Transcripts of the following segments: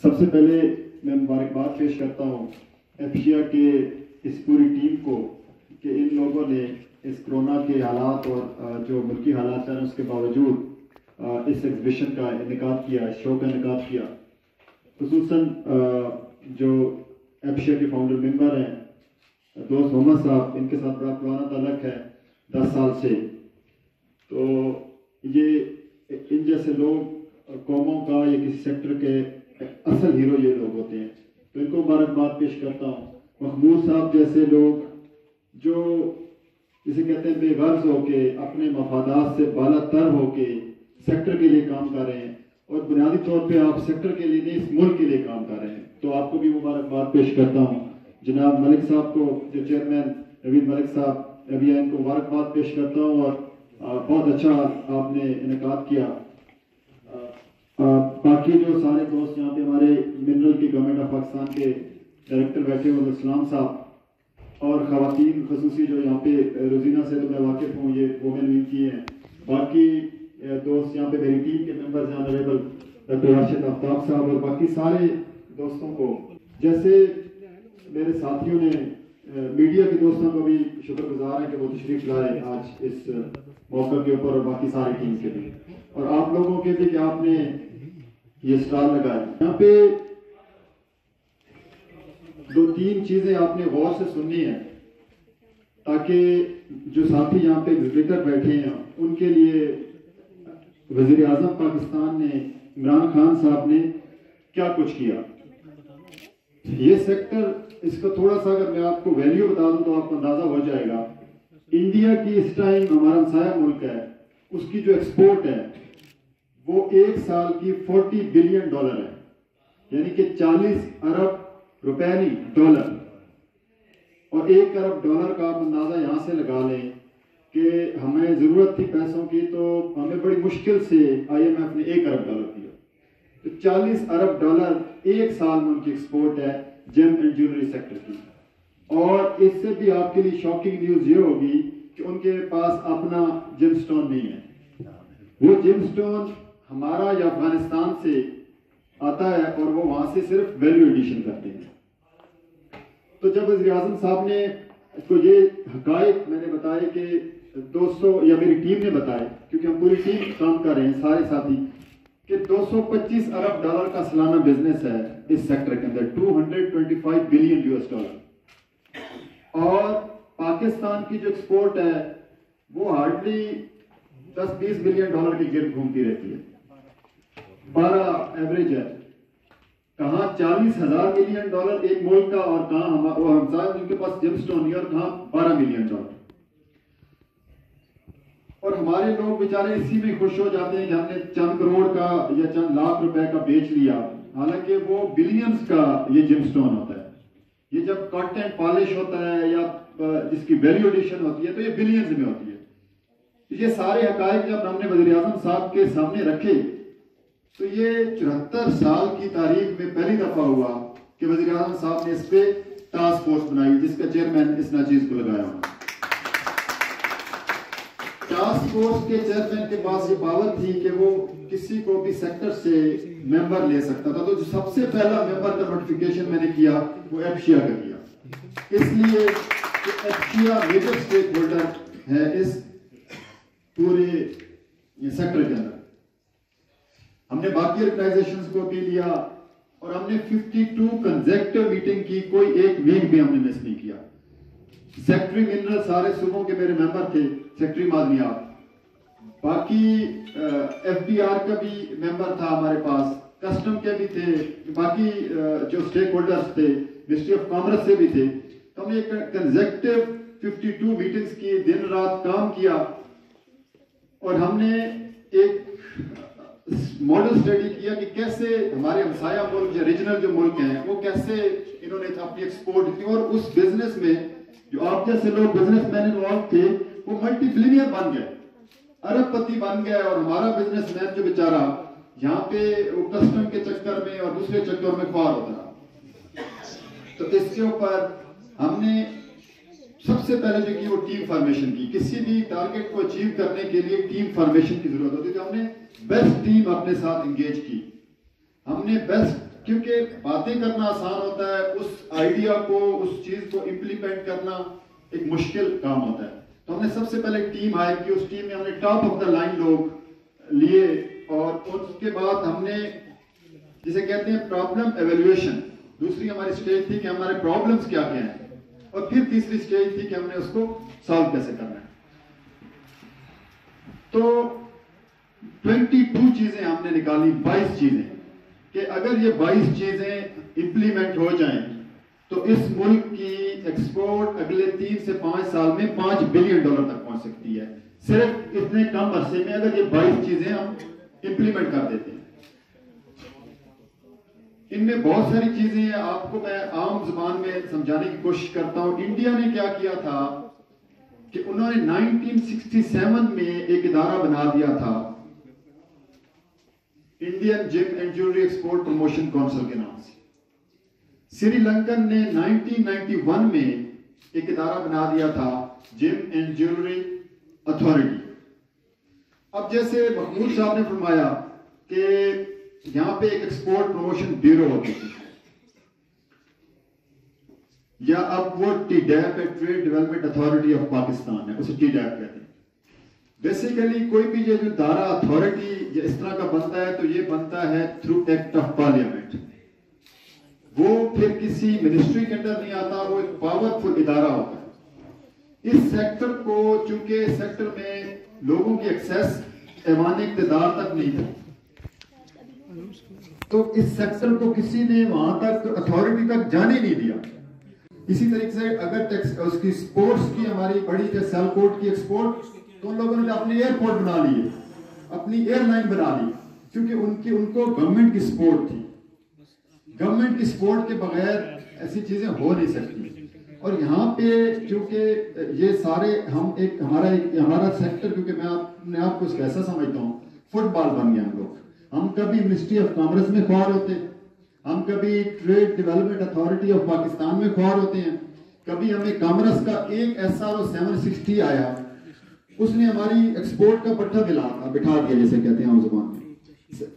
سب سے پہلے میں مبارکباد پیش کرتا ہوں ایفشیا کے اس پوری ٹیم کو کہ ان لوگوں نے اس کرونا کے حالات اور جو ملکی حالات ہیں اس کے باوجود اس ایگزیبیشن کا انعقاد کیا، اس شو کا انعقاد کیا۔ خصوصاً جو ایفشیا کے فاؤنڈر ممبر ہیں دوست محمد صاحب، ان کے ساتھ بڑا پرانا تعلق ہے 10 سال سے، تو یہ ان جیسے لوگ قوموں کا یا کسی سیکٹر کے اصل ہیرو یہ لوگ ہوتے ہیں، تو ان کو مبارکباد پیش کرتا ہوں۔ محمود صاحب جیسے لوگ جو جسے کہتے ہیں بے غرض ہو کے اپنے مفادات سے بالا تر ہو کے سیکٹر کے لیے کام کر رہے ہیں، اور بنیادی طور پہ آپ سیکٹر کے لیے نہیں اس ملک کے لیے کام کر رہے ہیں، تو آپ کو بھی مبارکباد پیش کرتا ہوں۔ جناب ملک صاحب کو، جو چیئرمین نوید ملک صاحب ابھی ان کو مبارکباد پیش کرتا ہوں، اور بہت اچھا آپ نے انعقاد کیا۔ باقی جو سارے دوست یہاں پہ ہمارے منرل کی گورنمنٹ آف پاکستان کے ڈائریکٹر بیٹھے ہوئے اسلام صاحب، اور خواتین خصوصی جو یہاں پہ روزینہ سے تو میں واقف ہوں، یہ وومن ونگ کی ہیں، باقی دوست یہاں پہ میری ٹیم کے ممبرز ہیں، آنریبل ڈاکٹر راشد آفتاب صاحب، اور باقی سارے دوستوں کو، جیسے میرے ساتھیوں نے میڈیا کے دوستوں کو بھی شکر گزار ہیں کہ وہ تشریف لائے آج اس موقع کے اوپر، اور باقی ساری ٹیم کے بھی، اور آپ لوگوں کے بھی کہ آپ نے یہ اسٹال لگایا۔ یہاں پہ 2-3 چیزیں آپ نے غور سے سننی ہیں تاکہ جو ساتھی یہاں پہ ایگزیبیٹر بیٹھے ہیں ان کے لیے وزیر اعظم پاکستان نے، عمران خان صاحب نے کیا کچھ کیا۔ یہ سیکٹر، اس کا تھوڑا سا اگر میں آپ کو ویلیو بتا دوں تو آپ کو اندازہ ہو جائے گا۔ انڈیا کی اس ٹائم ہمارا ہمسایہ ملک ہے، اس کی جو ایکسپورٹ ہے وہ ایک سال کی $40 بلین ہے، یعنی کہ 40 ارب روپے نہیں، ڈالر، اور $1 ارب کا آپ اندازہ یہاں سے لگا لیں کہ ہمیں ضرورت تھی پیسوں کی تو ہمیں بڑی مشکل سے IMF نے $1 ارب دیا، تو $40 ارب ایک سال میں ان کی ایکسپورٹ ہے جیم اینڈ جیولری سیکٹر کی۔ اور اس سے بھی آپ کے لیے شاکنگ نیوز یہ ہوگی کہ ان کے پاس اپنا جیم سٹون نہیں ہے، وہ جیم سٹون ہمارا یا افغانستان سے آتا ہے اور وہ وہاں سے صرف ویلیو ایڈیشن کرتے ہیں۔ تو جب وزیر اعظم صاحب نے کو یہ حقائق میں نے بتائے کہ 200 یا میری ٹیم نے بتائے، کیونکہ ہم پوری ٹیم کام کر رہے ہیں سارے ساتھی، کہ $225 ارب کا سالانہ بزنس ہے اس سیکٹر کے اندر، $225 بلین، اور پاکستان کی جو ایکسپورٹ ہے وہ ہارڈلی $10-20 بلین کی گرد گھومتی رہتی ہے، 12 ایوریج ہے، کہاں $40,000 ملین ایک ملک کا، اور کہاں ہمسائے جن کے پاس جیم سٹون نہیں، اور کہاں $12 ملین۔ اور ہمارے لوگ بیچارے اسی میں خوش ہو جاتے ہیں کہ ہم نے چند کروڑ کا یا چند لاکھ روپے کا بیچ لیا، حالانکہ وہ بلینز کا یہ جیم سٹون ہوتا ہے۔ یہ جب کٹ اینڈ پالش ہوتا ہے یا جس کی ویلیو ایڈیشن ہوتی ہے تو یہ بلینز میں ہوتی ہے۔ یہ سارے حقائق جب ہم نے وزیر اعظم صاحب کے سامنے رکھے تو یہ 74 سال کی تاریخ میں پہلی دفعہ ہوا کہ وزیر اعظم صاحب نے اس پہ ٹاسک فورس بنائی، جس کا چیئرمین اس ناچیز کو لگایا ہوا۔ ٹاسک فورس کے چیئرمین کے پاس یہ پاور تھی کہ وہ کسی کو بھی سیکٹر سے ممبر لے سکتا تھا، تو جو سب سے پہلا ممبر کا نوٹیفیکیشن میں نے کیا وہ ایفشیا کا کیا، اس لیے کہ ایفشیا میجر سٹیک ہولڈر ہے اس پورے سیکٹر کے اندر۔ ہم نے باقی آرگنائزیشنز کو بھی لیا، اور ہم نے 52 کنزیکٹیو میٹنگ کی، کوئی ایک ویک بھی ہم نے مس نہیں کیا۔ سیکٹری منرل سارے صوبوں کے میرے ممبر تھے، سیکٹری معدنیات، باقی FBR کا بھی ممبر تھا ہمارے پاس، کسٹم کے بھی تھے، باقی جو سٹیک ہولڈرز تھے منسٹری آف کامرس سے بھی تھے، تو ہم نے ایک کنزیکٹیو 52 میٹنگز کی، دن رات کام کیا، اور ہم نے ایک ماڈل اسٹڈی کیا کہ کیسے ہمارے ہمسایہ ملک یا ریجنل جو ملک ہیں وہ کیسے انہوں نے اپنی ایکسپورٹ کی، اور اس بزنس میں جو آپ جیسے لوگ بزنس مین انوالو تھے وہ ملٹی بلینئر بن گئے، ارب پتی بن گئے، اور ہمارا بزنس مین جو بیچارہ یہاں پہ وہ کسٹم کے چکر میں اور دوسرے چکر میں خوار ہوتا رہا۔ تو اس کے اوپر ہم نے سب سے پہلے جو کی وہ ٹیم فارمیشن کی۔ کسی بھی ٹارگٹ کو اچیو کرنے کے لیے ٹیم فارمیشن کی ضرورت ہوتی ہے، تو ہم نے بیسٹ ٹیم اپنے ساتھ انگیج کی، ہم نے بیسٹ کیونکہ باتیں کرنا آسان ہوتا ہے، اس آئیڈیا کو، اس چیز کو امپلیمنٹ کرنا ایک مشکل کام ہوتا ہے. تو ہم نے سب سے پہلے ٹیم ہائر کی، اس ٹیم میں ہم نے ٹاپ آف دا لائن لوگ لیے، اور اس کے بعد ہم نے جسے کہتے ہیں پرابلم ایویلویشن، دوسری ہماری اسٹیج تھی کہ ہمارے پرابلمس کیا کیا ہیں، اور پھر تیسری اسٹیج تھی کہ ہم نے اس کو سالو کیسے کرنا ہے. تو 22 چیزیں ہم نے نکالی، 22 چیزیں، کہ اگر یہ 22 چیزیں امپلیمنٹ ہو جائیں تو اس ملک کی ایکسپورٹ اگلے 3 سے 5 سال میں $5 بلین تک پہنچ سکتی ہے. صرف اتنے کم عرصے میں اگر یہ 22 چیزیں ہم امپلیمنٹ کر دیتے ہیں. ان میں بہت ساری چیزیں ہیں، آپ کو میں عام زبان میں سمجھانے کی کوشش کرتا ہوں. انڈیا نے کیا کیا تھا کہ انہوں نے 1967 میں ایک ادارہ بنا دیا تھا، Indian gym and jewellery export promotion council کے نام سے. سری لنکن نے 1991 میں ایک ادارہ بنا دیا تھا، جم اینڈ جیولری اتھارٹی. اب جیسے محمود صاحب نے فرمایا کہ یہاں پہ ایک ایکسپورٹ پروموشن بیورو ہوتی تھی، یا اب وہ ٹی ڈیپ ہے، trade development authority of Pakistan ہے، اسے ٹی ڈیپ کہتے ہیں. بیسیکلی کوئی بھی جو ادارہ اتھارٹی یا اس طرح کا بنتا ہے تو یہ بنتا ہے تھرو ایکٹ آف پارلیمنٹ. وہ پھر کسی منسٹری کے اندر نہیں آتا، وہ ایک پاورفل ادارہ ہوتا ہے. اس سیکٹر کو، چونکہ سیکٹر میں لوگوں کی ایکسیس ایوان اقتدار تک نہیں تھا، تو اس سیکٹر کو کسی نے وہاں تک اتھارٹی تک جانے نہیں دیا. اسی طریقے سے اگر اس کی سپورٹس کی ہماری بڑی تھی سیالکوٹ کی ایکسپورٹ، تو ان لوگوں نے اپنے ایئرپورٹ بنا لیے، اپنی ایئر لائن بنا لی، کیونکہ ان کو گورنمنٹ کی سپورٹ تھی. گورنمنٹ کی سپورٹ کے بغیر ایسی چیزیں ہو نہیں سکتی. اور یہاں پہ چونکہ یہ سارے ہمارا سیکٹر، کیونکہ میں اپنے آپ کو ایسا سمجھتا ہوں فٹ بال بن گیا. ہم کبھی منسٹری آف کامرس میں خوار ہوتے ہیں، ہم کبھی trade development authority of Pakistan میں خوار ہوتے ہیں، کبھی ہمیں کامرس کا ایک SRO 760 آیا، اس نے ہماری ایکسپورٹ کا پٹھا بٹھا دیا، جیسے کہتے ہیں ہم زبان میں.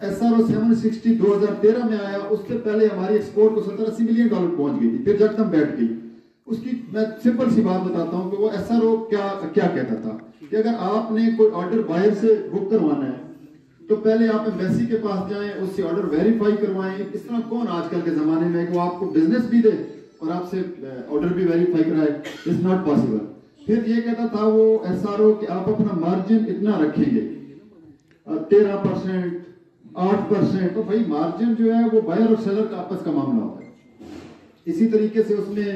SRO 760 2013 میں آیا، اس سے پہلے ہماری ایکسپورٹ کو $70-80 ملین پہنچ گئی تھی، پھر جب بیٹھ گئی. اس کی میں سمپل سی بات بتاتا ہوں کہ وہ SRO کیا کہتا تھا کہ اگر آپ نے کوئی آرڈر باہر سے بک کروانا ہے تو پہلے آپ ایمبیسی کے پاس جائیں، اس سے آرڈر ویریفائی کروائیں. اس طرح کون آج کل کے زمانے میں کہ وہ آپ کو بزنس بھی دے اور آپ سے آرڈر بھی ویریفائی کرائے؟ It's not possible. پھر یہ کہتا تھا وہ SRO کہ آپ اپنا مارجن اتنا رکھیں گے، 13%، 8%. تو بھائی مارجن جو ہے وہ بائر اور سیلر کا آپس کا معاملہ ہوتا ہے. اسی طریقے سے اس میں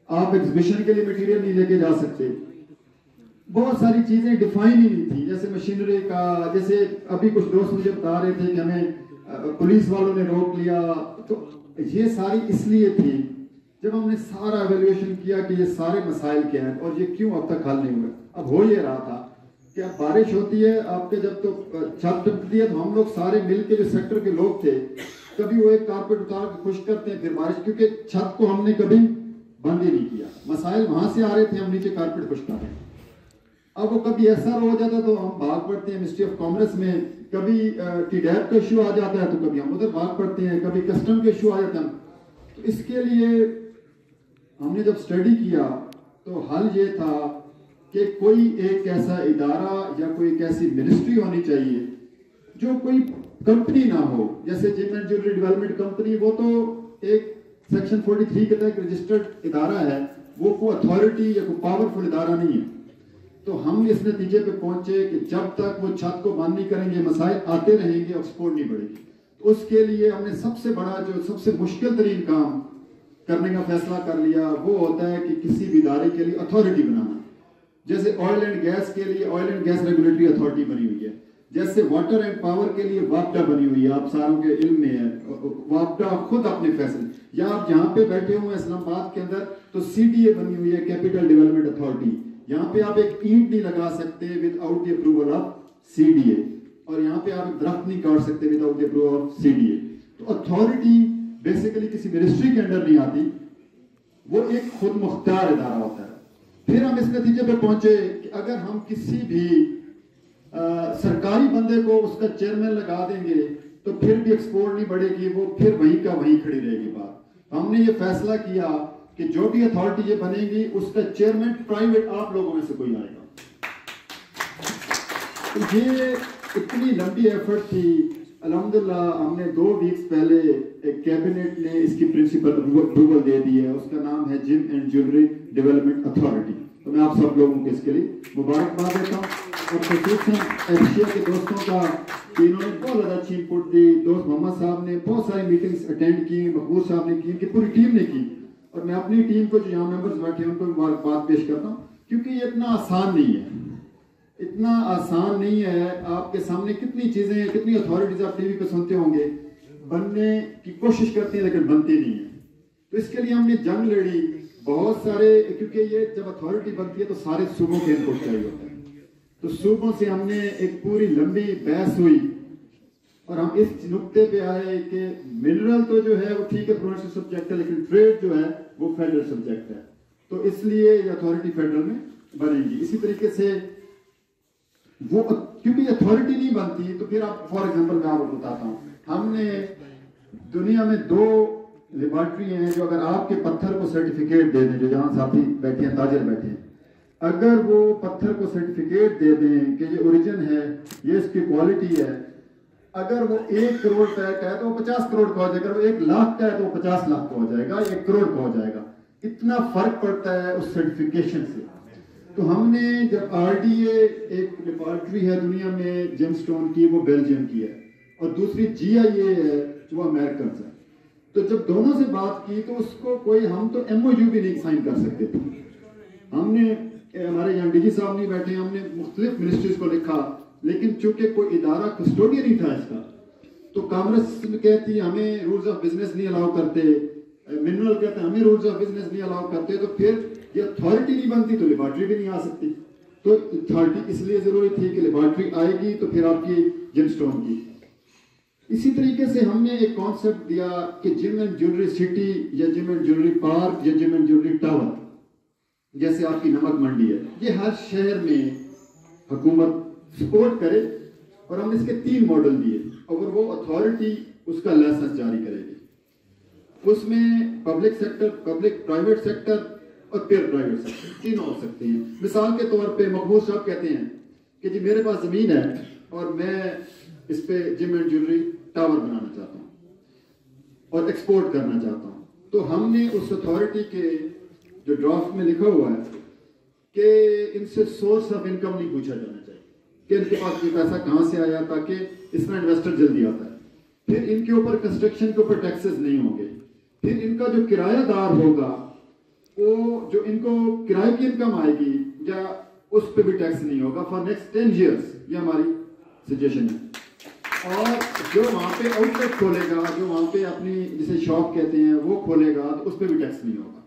آپ ایگزیبیشن کے لیے مٹیریل نہیں لے کے جا سکتے. بہت ساری چیزیں ڈیفائن ہی نہیں تھی، جیسے مشینری کا. جیسے ابھی کچھ دوست مجھے بتا رہے تھے کہ ہمیں پولیس والوں نے روک لیا، تو یہ ساری اس لیے تھی جب ہم نے سارا ایویلویشن کیا کہ یہ سارے مسائل کیا ہیں اور یہ کیوں اب تک حل نہیں ہوئے. اب ہو یہ رہا تھا کہ اب بارش ہوتی ہے آپ کے، جب تو چھت ٹپکتی ہے تو ہم لوگ سارے مل کے جو سیکٹر کے لوگ تھے، کبھی وہ ایک کارپیٹ اتار کے خشک کرتے ہیں، پھر بارش، کیونکہ چھت کو ہم نے کبھی بند ہی نہیں کیا. مسائل وہاں سے آ رہے تھے، ہم نیچے کارپیٹ خشک کر رہے ہیں. اب وہ کبھی ایسا ہو جاتا تو ہم بھاگ پڑتے ہیں منسٹری آف کامرس میں، کبھی ٹی ڈیپ کا ایشو آ جاتا ہے تو کبھی ہم ادھر بھاگ پڑتے ہیں، کبھی کسٹم کا ایشو آ جاتا ہے. تو اس کے لیے ہم نے جب اسٹڈی کیا تو حل یہ تھا کہ کوئی ایک ایسا ادارہ یا کوئی ایک ایسی منسٹری ہونی چاہیے جو کوئی کمپنی نہ ہو. جیسے gym and jewellery development company, وہ تو ایک سیکشن 43 کے تحت رجسٹرڈ ادارہ ہے، وہ کوئی اتھارٹی یا کوئی پاورفل ادارہ نہیں ہے. تو ہم اس نتیجے پہ پہنچے کہ جب تک وہ چھت کو بند نہیں کریں گے، مسائل آتے رہیں گے، ایکسپورٹ نہیں بڑھے گی. تو اس کے لیے ہم نے سب سے بڑا، جو سب سے مشکل ترین کام کرنے کا فیصلہ کر لیا، وہ ہوتا ہے کہ کسی بھی ادارے کے لیے اتھارٹی بنانا. جیسے آئل اینڈ گیس کے لیے oil and gas regulatory authority بنی ہوئی ہے، جیسے واٹر اینڈ پاور کے لیے واپڈا بنی ہوئی ہے، آپ ساروں کے علم میں ہے. واپڈا خود اپنے فیصلے، یا آپ جہاں پہ بیٹھے ہوئے ہیں اسلام آباد کے اندر تو CDA بنی ہوئی ہے، کیپٹل ڈیولپمنٹ اتھارٹی. یہاں پہ آپ ایک اینٹ نہیں لگا سکتے with out the approval of CDA، اور یہاں پہ آپ ایک درخت نہیں کاٹ سکتے with out the approval of CDA. تو اتھارٹی بیسیکلی کسی منسٹری کے انڈر نہیں آتی، وہ ایک خود مختار ادارہ ہوتا ہے. پھر ہم اس نتیجے پہ پہنچے کہ اگر ہم کسی بھی سرکاری بندے کو اس کا چیئرمین لگا دیں گے تو پھر بھی ایکسپورٹ نہیں بڑھے گی, وہ پھر وہیں کا وہیں کھڑی رہے گی بات. ہم نے یہ فیصلہ کیا کہ جو بھی اتھارٹی یہ بنے گی اس کا چیئرمین پرائیویٹ آپ لوگوں میں سے کوئی آئے گا. یہ اتنی لمبی ایفرٹ تھی. الحمدللہ ہم نے 2 ویکس پہلے ایک کیبنٹ نے اس کی پرنسپل اپروول دے دی ہے, اس کا نام ہے gym and jewellery development authority. تو میں آپ سب لوگوں کو اس کے لیے مبارکباد دیتا ہوں, اور خصوصاً ایشیا کے دوستوں کا کہ انہوں نے بہت زیادہ اچھی انپٹ دی. دوست محمد صاحب نے بہت ساری میٹنگز اٹینڈ کی, مقبول صاحب نے کی, ان کی پوری ٹیم نے کی, اور میں اپنی ٹیم کو جو یہاں ممبرز بیٹھے ہیں ان کو مبارکباد پیش کرتا ہوں, کیونکہ یہ اتنا آسان نہیں ہے. اتنا آسان نہیں ہے. آپ کے سامنے کتنی چیزیں, کتنی اتھارٹیز آپ ٹی وی پہ سنتے ہوں گے, بننے کی کوشش کرتے ہیں لیکن بنتی نہیں ہے. تو اس کے لیے ہم نے جنگ لڑی بہت سارے, کیونکہ یہ جب اتھارٹی بنتی ہے تو سارے صوبوں کے انپٹ چاہیے ہوتا ہے. تو صوبوں سے ہم نے ایک پوری لمبی بحث ہوئی, اور ہم اس نقطے پہ آئے کہ منرل تو جو ہے وہ ٹھیک ہے پروونشل سبجیکٹ ہے, لیکن ٹریڈ جو ہے وہ فیڈرل سبجیکٹ ہے. تو اس لیے یہ اتھارٹی فیڈرل میں بنے گی. اسی طریقے سے وہ کیونکہ اتھارٹی نہیں بنتی تو پھر آپ فار ایگزامپل میں آپ کو بتاتا ہوں, ہم نے دنیا میں 2 لیبارٹری ہیں جو اگر آپ کے پتھر کو سرٹیفکیٹ دے دیں, جو جہاں ساتھی بیٹھے ہیں, تاجر بیٹھے ہیں, اگر وہ پتھر کو سرٹیفکیٹ دے دیں کہ یہ اوریجن ہے, یہ اس کی کوالٹی ہے, اگر وہ 1 کروڑ کا ہے تو وہ 50 کروڑ کا ہو جائے گا, اگر وہ 1 لاکھ کا ہے تو وہ 50 لاکھ کا ہو جائے گا, 1 کروڑ کا ہو جائے گا. اتنا فرق پڑتا ہے اس سرٹیفکیشن سے. تو ہم نے جب RDA ایک لیبارٹری ہے دنیا میں جیم سٹون کی, وہ بیلجیم کی ہے, اور دوسری GIA ہے جو امریکن ہے. تو جب دونوں سے بات کی تو اس کو کوئی, ہم تو MOU بھی نہیں سائن کر سکتے تھے. ہم نے, ہمارے یہاں DG صاحب نہیں بیٹھے, ہم نے مختلف منسٹریز کو لکھا, لیکن چونکہ کوئی ادارہ کسٹوڈین نہیں تھا اس کا, تو کانگریس کہتی ہمیں رولز آف بزنس نہیں الاؤ کرتے, منرل کہتے ہیں ہمیں رولز آف بزنس نہیں الاؤ کرتے, تو پھر یہ اتھارٹی نہیں بنتی تو لیبارٹری بھی نہیں آ سکتی. تو اتھارٹی اس لیے ضروری تھی کہ لیبارٹری آئے گی تو پھر آپ کی جیم سٹون کی. اسی طریقے سے ہم نے ایک کانسیپٹ دیا کہ جم اینڈ جیولری سٹی یا جم اینڈ جیولری پارک یا جم اینڈ جیولری ٹاور, جیسے آپ کی نمک منڈی ہے, یہ ہر شہر میں حکومت سپورٹ کرے, اور ہم نے اس کے 3 ماڈل دیے, اور وہ اتھارٹی اس کا لائسنس جاری کرے گی. اس میں پبلک سیکٹر, پرائیویٹ سیکٹر اور پھر پرائیویٹ سیکٹر تینوں ہو سکتے ہیں. مثال کے طور پہ مقبول صاحب کہتے ہیں کہ جی میرے پاس زمین ہے اور میں اس پہ جم اینڈ جیولری ٹاور بنانا چاہتا ہوں اور ایکسپورٹ کرنا چاہتا ہوں. تو ہم نے اس اتھارٹی کے جو ڈرافٹ میں لکھا ہوا ہے کہ ان سے سورس آف انکم نہیں پوچھا جانا چاہیے کہ ان کے پاس یہ پیسہ کہاں سے آیا, تاکہ اس میں انویسٹر جلدی آتا ہے. پھر ان کے اوپر کنسٹرکشن کے اوپر ٹیکسز نہیں ہوں گے. پھر ان کا جو کرایہ دار ہوگا وہ جو ان کو کرائے کی انکم آئے گی یا اس پہ بھی ٹیکس نہیں ہوگا فار نیکسٹ 10 ایئرس. یہ ہماری سجیشن ہے. اور جو وہاں پہ آؤٹ لیٹ کھولے گا, جو وہاں پہ اپنی جسے شاپ کہتے ہیں وہ کھولے گا, تو اس پہ بھی ٹیکس نہیں ہوگا.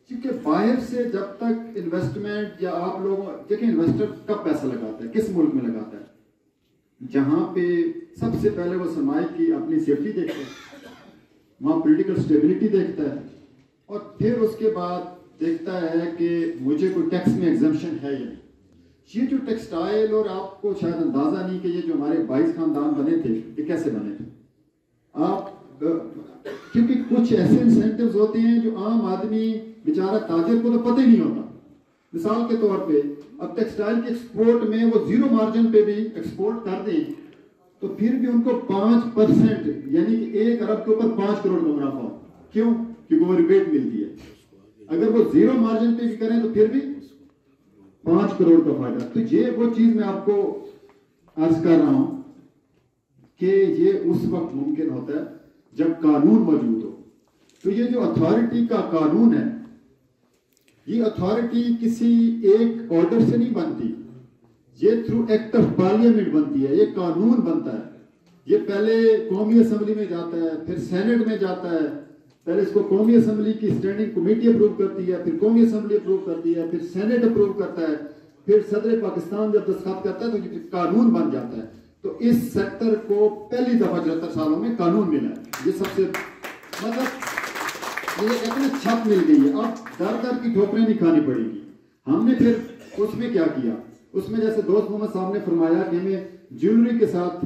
کیونکہ باہر سے جب تک انویسٹمنٹ یا آپ لوگ دیکھیں, انویسٹر کب پیسہ لگاتا ہے, کس ملک میں لگاتا ہے, جہاں پہ سب سے پہلے وہ سرمایہ کی اپنی سیفٹی دیکھتا ہے, وہاں پولیٹیکل سٹیبلٹی دیکھتا ہے, اور پھر اس کے بعد دیکھتا ہے کہ مجھے کوئی ٹیکس میں ایگزمپشن ہے یا نہیں. یہ جو ٹیکسٹائل, اور آپ کو شاید اندازہ نہیں کہ یہ جو ہمارے 22 خاندان بنے تھے یہ کیسے بنے تھے. آپ کیونکہ کچھ ایسے انسینٹیوز ہوتے ہیں جو عام آدمی بیچارہ تاجر کو تو پتہ ہی نہیں ہوتا. مثال کے طور پہ اب ٹیکسٹائل کے ایکسپورٹ میں وہ 0 مارجن پہ بھی ایکسپورٹ کر دیں تو پھر بھی ان کو 5% یعنی کہ 1 ارب کے اوپر 5 کروڑ کا منافع. کیوں؟ کیونکہ وہ ریبیٹ ملتی ہے. اگر وہ 0 مارجن پہ بھی کریں تو پھر بھی 5 کروڑ کا فائدہ. تو یہ وہ چیز میں آپ کو عرض کر رہا ہوں کہ یہ اس وقت ممکن ہوتا ہے جب قانون موجود ہو. تو یہ جو اتھارٹی کا قانون ہے, یہ اتھارٹی کسی ایک آرڈر سے نہیں بنتی, یہ تھرو ایکٹ آف پارلیمنٹ بنتی ہے. یہ قانون بنتا ہے, یہ پہلے قومی اسمبلی میں جاتا ہے, پھر سینٹ میں جاتا ہے. پہلے اس کو قومی اسمبلی کی اسٹینڈنگ کمیٹی اپروو کرتی ہے, پھر قومی اسمبلی اپروو کرتی ہے, پھر سینٹ اپروو کرتا ہے, پھر صدر پاکستان جب دستخط کرتا ہے تو یہ قانون بن جاتا ہے. تو اس سیکٹر کو پہلی دفعہ 74 سالوں میں قانون ملا ہے. یہ سب سے مطلب یہ اتنے چھت مل گئی ہے, اب در کی ٹھوکریں نہیں کھانی پڑے گی. ہم نے پھر اس میں کیا کیا, اس میں جیسے دوست محمد صاحب نے فرمایا کہ ہمیں جیولری کے ساتھ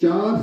4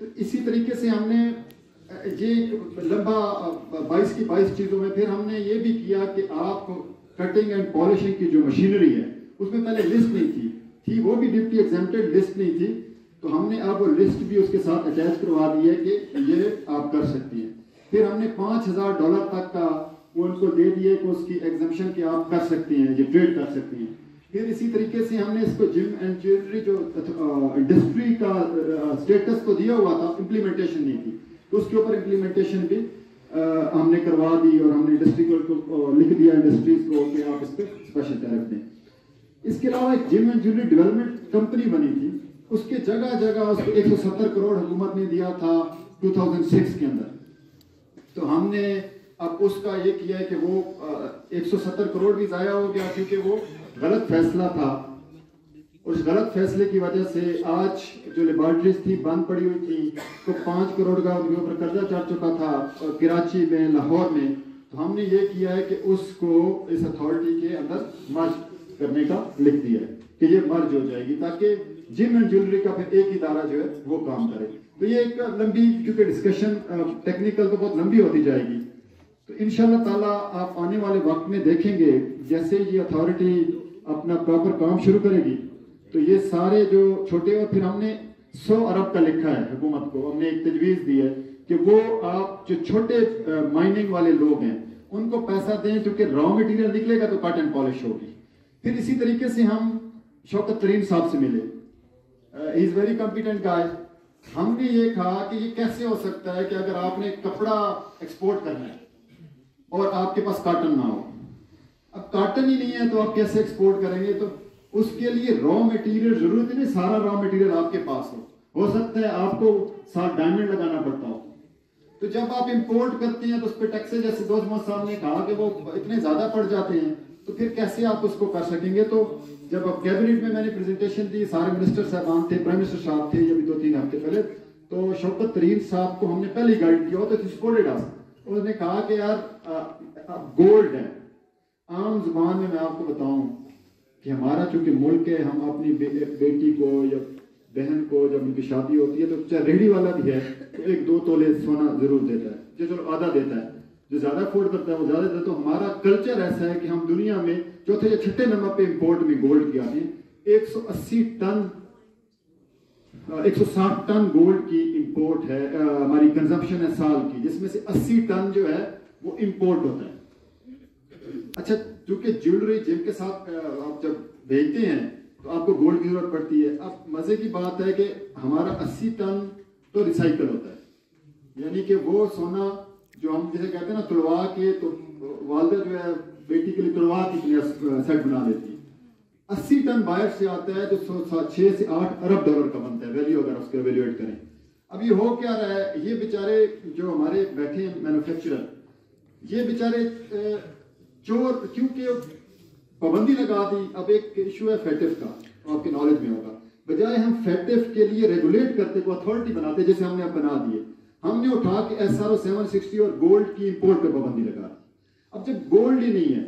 تو اسی طریقے سے ہم نے یہ لمبا 22 کی 22 چیزوں میں پھر ہم نے یہ بھی کیا کہ آپ کٹنگ اینڈ پالشنگ کی جو مشینری ہے اس میں پہلے لسٹ نہیں تھی وہ بھی ڈیوٹی ایگزیمپٹڈ لسٹ نہیں تھی، تو ہم نے اب وہ لسٹ بھی اس کے ساتھ اٹیچ کروا دی ہے کہ یہ آپ کر سکتی ہیں۔ پھر ہم نے $5000 تک کا وہ ان کو دے دیے کہ اس کی ایگزمپشن کہ آپ کر سکتی ہیں، یہ ٹریڈ کر سکتی ہیں۔ پھر اسی طریقے سے ہم نے اس کو جم اینڈ جیولری جو انڈسٹری کا اسٹیٹس تو دیا ہوا تھا، امپلیمنٹیشن نہیں تھی، تو اس کے اوپر امپلیمنٹیشن بھی ہم نے کروا دی اور ہم نے انڈسٹری کو لکھ دیا انڈسٹریز کو کہ آپ اس پہ اسپیشل ٹیرف دیں۔ اس کے علاوہ ایک gym and jewellery development company بنی تھی، اس کے جگہ جگہ اس کو 170 کروڑ حکومت نے دیا تھا 2006 کے اندر، تو ہم نے اب اس کا یہ کیا ہے کہ وہ 170 کروڑ بھی ضائع ہو گیا کیونکہ وہ غلط فیصلہ تھا، اور اس غلط فیصلے کی وجہ سے آج جو لیبارٹریز تھی بند پڑی ہوئی تھی، تو 5 کروڑ کا ان کے اوپر قرضہ چڑھ چکا تھا کراچی میں، لاہور میں، تو ہم نے یہ کیا ہے کہ اس کو اس اتھارٹی کے اندر مرج کرنے کا لکھ دیا ہے کہ یہ مرج ہو جائے گی تاکہ جم اینڈ جیولری کا پھر ایک ادارہ جو ہے وہ کام کرے۔ تو یہ ایک لمبی، کیونکہ ڈسکشن ٹیکنیکل تو بہت لمبی ہوتی جائے گی، تو انشاءاللہ تعالیٰ آپ آنے والے وقت میں دیکھیں گے جیسے یہ اتھارٹی اپنا پراپر کام شروع کرے گی تو یہ سارے جو چھوٹے، اور پھر ہم نے 100 ارب کا لکھا ہے حکومت کو، ہم نے ایک تجویز دی ہے کہ وہ آپ جو چھوٹے مائننگ والے لوگ ہیں ان کو پیسہ دیں، کیونکہ را مٹیریل نکلے گا تو کٹ اینڈ پالش ہوگی۔ پھر اسی طریقے سے ہم شوکت ترین صاحب سے ملے، ہی از ویری کمپیٹنٹ گائے۔ ہم نے یہ کہا کہ یہ کیسے ہو سکتا ہے کہ اگر آپ نے کپڑا ایکسپورٹ کرنا ہے اور آپ کے پاس کاٹن نہ ہو، اب کاٹن ہی نہیں ہے تو آپ کیسے ایکسپورٹ کریں گے؟ تو اس کے لیے را مٹیریل ضرورت نہیں سارا را مٹیریل آپ کے پاس ہو سکتا ہے آپ کو ساتھ ڈائمنڈ لگانا پڑتا ہو، تو جب آپ امپورٹ کرتے ہیں تو اس پہ ٹیکسز جیسے دوست محمد صاحب نے کہا کہ وہ اتنے زیادہ پڑ جاتے ہیں، تو پھر کیسے آپ اس کو کر سکیں گے؟ تو جب اب کیبنٹ میں نے پریزنٹیشن دی، سارے منسٹر صاحبان تھے، پرائم منسٹر صاحب تھے، یہ بھی 2-3 ہفتے پہلے، تو شوکت ترین صاحب کو ہم نے پہلے گائیڈ کیا، تو سپورٹڈ اس، انہوں نے کہا کہ یار گولڈ ہے، عام زبان میں آپ کو بتاؤں کہ ہمارا چونکہ ملک ہے، ہم اپنی بیٹی کو یا بہن کو جب ان کی شادی ہوتی ہے تو چاہے ریڈی والا بھی ہے تو 1-2 تولے سونا ضرور دیتا ہے، جو چلو آدھا دیتا ہے، جو زیادہ افورڈ کرتا ہے وہ زیادہ دیتا ہے۔ تو ہمارا کلچر ایسا ہے کہ ہم دنیا میں چوتھے یا چھٹے نمبر پہ امپورٹ میں گولڈ کی آتی ہیں، 160 ٹن گولڈ کی امپورٹ ہے، ہماری کنزمپشن ہے سال کی، جس میں سے 80 ٹن جو ہے وہ امپورٹ ہوتا ہے۔ اچھا، چونکہ جیولری جم کے ساتھ آپ جب بھیجتے ہیں تو آپ کو گولڈ کی ضرورت پڑتی ہے۔ اب مزے کی بات ہے کہ ہمارا 80 ٹن تو ریسائیکل ہوتا ہے، یعنی کہ وہ سونا جو ہم جسے کہتے ہیں نا تلوا کے، تو والدہ جو ہے بیٹی کے لیے تلوا کی سیٹ بنا دیتی ہے، 80 ٹن باہر سے آتا ہے جو 6 سے 8 ارب ڈالر کا بنتا ہے ویلیو، اگر اس کو ایویلویٹ کریں۔ اب یہ ہو کیا رہا ہے، یہ بیچارے جو ہمارے بیٹھے ہیں مینوفیکچرر، یہ بیچارے چور، کیونکہ پابندی لگا دی۔ اب ایک ایشو ہے فیٹف کا، آپ کے نالج میں ہوگا، بجائے ہم فیٹف کے لیے ریگولیٹ کرتے کو اتھارٹی بناتے، جیسے ہم نے اب بنا دیے، ہم نے اٹھا کے SRO 760 اور گولڈ کی امپورٹ پہ پابندی لگا دی۔ اب جب گولڈ ہی نہیں ہے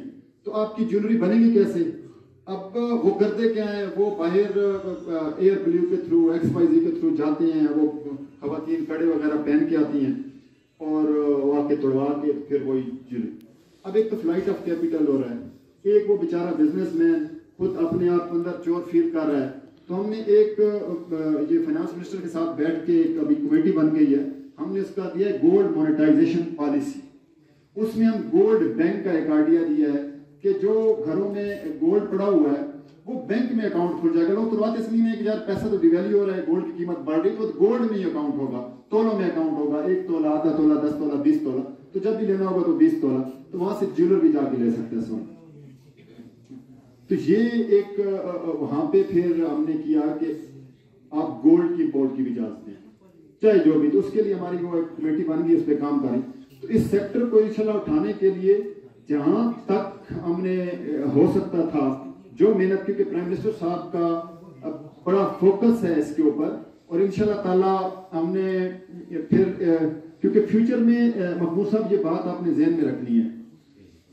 تو آپ کی جیولری بنے گی کیسے؟ اب وہ کرتے کیا ہیں، وہ باہر ایئر بلیو کے تھرو، XYZ کے تھرو جاتے ہیں، وہ خواتین کڑے وغیرہ پہن کے آتی ہیں اور وہ آ کے توڑوا کے پھر وہی جیولری۔ اب ایک تو فلائٹ آف کیپیٹل ہو رہا ہے، ایک وہ بیچارہ بزنس مین خود اپنے آپ اندر چور فیل کر رہا ہے۔ تو ہم نے ایک یہ فائنانس منسٹر کے ساتھ بیٹھ کے ایک ابھی کمیٹی بن گئی ہے، ہم نے اس کا دیا ہے گولڈ مونیٹائزیشن پالیسی۔ اس میں ہم گولڈ بینک کا ایک آئیڈیا دیا ہے کہ جو گھروں میں گولڈ پڑا ہوا ہے وہ بینک میں اکاؤنٹ کھل جائے گا۔ لوگ ترواتے اس لیے نہیں کہ یار پیسہ تو ڈیویلیو ہو رہا ہے، گولڈ کی قیمت بڑھ رہی ہے، تو گولڈ میں ہی اکاؤنٹ ہوگا، تولوں میں اکاؤنٹ ہوگا، 1 تولہ، آدھا تولہ، 10 تولہ، 20 تولہ، تو جب بھی لینا ہوگا تو 20 تولہ، تو وہاں سے جیولر بھی جا کے لے سکتے ہیں سونا۔ تو یہ ایک وہاں پہ پھر ہم نے کیا کہ آپ گولڈ کی امپورٹ کی بھی اجازت دیں، چاہے جو بھی، تو اس کے لیے ہماری وہ ایک کمیٹی بن گئی، اس پہ کام کریں۔ تو اس سیکٹر کو انشاءاللہ اٹھانے کے لیے جہاں تک ہم نے ہو سکتا تھا جو محنت، کیونکہ پرائم منسٹر صاحب کا بڑا فوکس ہے اس کے اوپر، اور انشاءاللہ تعالیٰ ہم نے پھر کیونکہ فیوچر میں مقبول صاحب یہ بات آپ نے ذہن میں رکھنی ہے،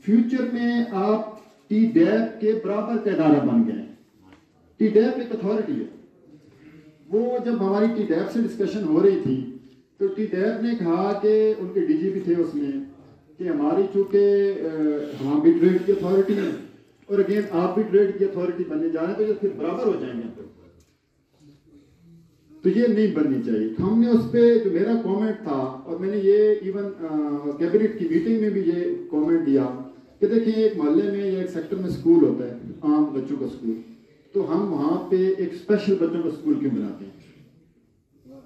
فیوچر میں آپ TDAP کے برابر کا ادارہ بن گئے ہیں۔ TDAP ایک اتھارٹی ہے، وہ جب ہماری ٹی ڈیپ سے ڈسکشن ہو رہی تھی تو ٹی ڈیپ نے کہا کہ ان کے ڈی جی بھی تھے اس میں کہ ہماری چونکہ ہم بھی ٹریڈ کی اتھارٹی ہیں اور اگین آپ بھی ٹریڈ کی اتھارٹی بننے جا رہے ہیں تو یہ پھر برابر ہو جائیں گے تو یہ نہیں بننی چاہیے. ہم نے اس پہ جو میرا کومنٹ تھا اور میں نے یہ ایون کیبنٹ کی میٹنگ میں بھی یہ کومنٹ دیا کہ دیکھیں ایک محلے میں یا ایک سیکٹر میں اسکول ہوتا ہے عام بچوں کا اسکول, تو ہم وہاں پہ ایک اسپیشل بچوں کا اسکول کیوں بناتے ہیں؟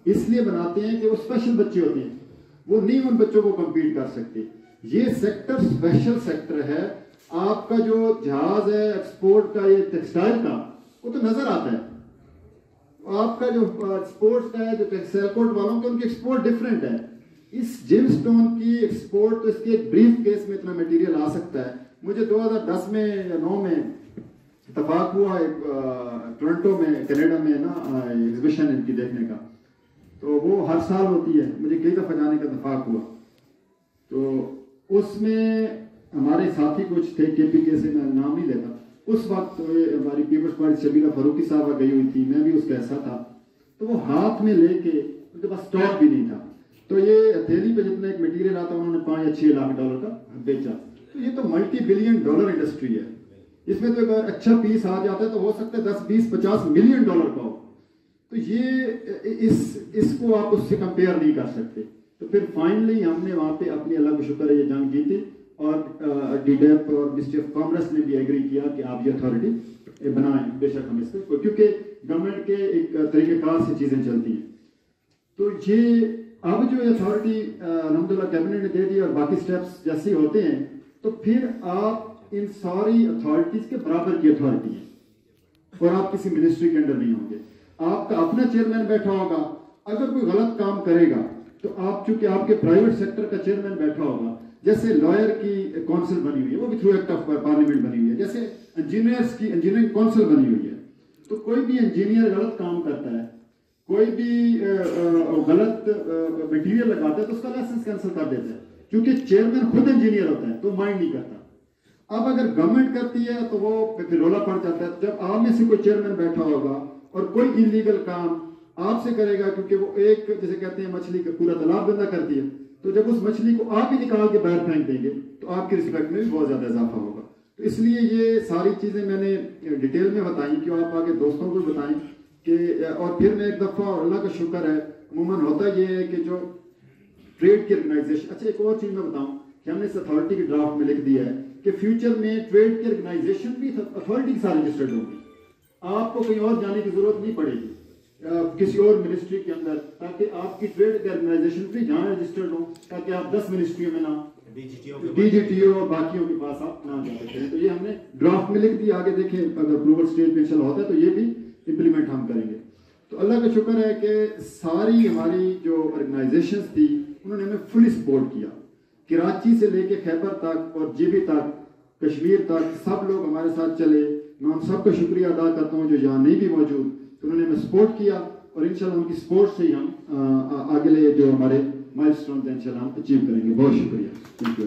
اس لیے بناتے ہیں کہ وہ اسپیشل بچے ہوتے ہیں, وہ نہیں ان بچوں کو کمپیٹ کر سکتے. یہ سیکٹر اسپیشل سیکٹر ہے. آپ کا جو جہاز ہے ایکسپورٹ کا یا ٹیکسٹائل کا وہ تو نظر آتا ہے, آپ کا جو ایکسپورٹ کا ہے جو سیلکوٹ والوں کے ان کی ایکسپورٹ ڈفرینٹ ہے. اس جیم سٹون کی ایکسپورٹ تو اس کے ایک بریف کیس میں اتنا میٹیریل آ سکتا ہے. مجھے 2010 میں یا 9 میں اتفاق ہوا ایک ٹورنٹو میں کینیڈا میں نا ایگزیبیشن ان کی دیکھنے کا, تو وہ ہر سال ہوتی ہے, مجھے کئی دفعہ جانے کا اتفاق ہوا. تو اس میں ہمارے ساتھی کچھ تھے کے پی کے سے, میں نام نہیں لیتا, اس وقت ہماری پیپلز پارٹی شبیرہ فاروقی صاحبہ گئی ہوئی تھی, میں بھی اس کا حصہ تھا. تو وہ ہاتھ میں لے کے, ان کے پاس اسٹاک بھی نہیں تھا, تو یہ ہتھیلی پہ جتنا ایک میٹیریل آتا انہوں نے $5 یا 6 لاکھ کا بیچا. تو یہ تو $multi billion انڈسٹری ہے. اس میں تو اگر اچھا پیس آ جاتا ہے تو ہو سکتا ہے 10, 20, 50 ملین ڈالر کا ہو. تو یہ اس کو آپ اس سے کمپیئر نہیں کر سکتے. تو پھر فائنلی ہم نے وہاں پہ اپنی اللہ کا شکر ہے یہ جنگ جیتی, اور ڈی ڈیپ اور منسٹری آف کامرس نے بھی ایگری کیا کہ آپ یہ اتھارٹی بنائیں. بے شک ہم اس پہ, کیونکہ گورنمنٹ کے ایک طریقہ کار سے چیزیں چلتی ہیں. تو یہ اب جو اتھارٹی الحمدللہ کیبنٹ نے دے دی اور باقی سٹیپس جیسے ہوتے ہیں, تو پھر آپ ان ساری اتھارٹیز کے برابر کی اتھارٹی ہے اور آپ کسی منسٹری کے انڈر نہیں ہوں گے. آپ کا اپنا چیئرمین بیٹھا ہوگا, اگر کوئی غلط کام کرے گا تو آپ چونکہ آپ کے پرائیویٹ سیکٹر کا چیئرمین بیٹھا ہوگا, جیسے لائر کی کونسل بنی ہوئی ہے, وہ بھی تھرو ایکٹ آف پارلیمنٹ بنی ہوئی ہے, جیسے انجینئرس کی انجینئرنگ کونسل بنی ہوئی ہے. تو کوئی بھی انجینئر غلط کام کرتا ہے, کوئی بھی غلط مٹیریل لگاتا ہے تو اس کا لائسنس کینسل کر دیتا ہے, کیونکہ چیئرمین خود انجینئر ہوتا ہے تو مائنڈ نہیں کرتا. اب اگر گورنمنٹ کرتی ہے تو وہ پھر رولا پڑ جاتا ہے. جب آپ میں سے کوئی چیئرمین بیٹھا ہوگا اور کوئی انلیگل کام آپ سے کرے گا, کیونکہ وہ ایک جیسے کہتے ہیں مچھلی کا پورا تالاب گندا کرتی ہے, تو جب اس مچھلی کو آپ ہی نکال کے باہر پھینک دیں گے تو آپ کی رسپیکٹ میں بھی بہت زیادہ اضافہ ہوگا. تو اس لیے یہ ساری چیزیں میں نے ڈیٹیل میں بتائیں کہ آپ آگے دوستوں کو بتائیں کہ, اور پھر میں ایک دفعہ اللہ کا شکر ہے عموماً ہوتا یہ ہے کہ جو ٹریڈ کی آرگنائزیشن, اچھا ایک اور چیز میں بتاؤں کہ ہم نے اس اتھارٹی کی ڈرافٹ میں لکھ دیا ہے کہ فیوچر میں ٹریڈ کی آرگنائزیشن بھی اتھارٹی کے ساتھ رجسٹرڈ ہوگی. آپ کو کہیں اور جانے کی ضرورت نہیں پڑے گی کسی اور منسٹری کے اندر, تاکہ آپ کی ٹریڈ کی آرگنائزیشن بھی جہاں رجسٹرڈ ہوں, تاکہ آپ 10 منسٹریوں میں نہ ڈی جی ٹی او اور باقیوں کے پاس آپ نہ جا سکتے ہیں. تو یہ ہم نے ڈرافٹ میں لکھ دیا, آگے دیکھیں اگر اپروول اسٹیج پہ انشاءاللہ ہوتا ہے تو یہ بھی امپلیمنٹ ہم کریں گے. تو اللہ کا شکر ہے کہ ساری ہماری جو آرگنائزیشنز تھی انہوں نے ہمیں فلی سپورٹ کیا. کراچی سے لے کے خیبر تک اور جے بی تک, کشمیر تک, سب لوگ ہمارے ساتھ چلے. میں ان سب کا شکریہ ادا کرتا ہوں جو یہاں نہیں بھی موجود, تو انہوں نے ہمیں سپورٹ کیا, اور انشاءاللہ ان کی سپورٹ سے ہی ہم آگے جو ہمارے مائلسٹونز ہیں انشاءاللہ ہم اچیو کریں گے. بہت شکریہ.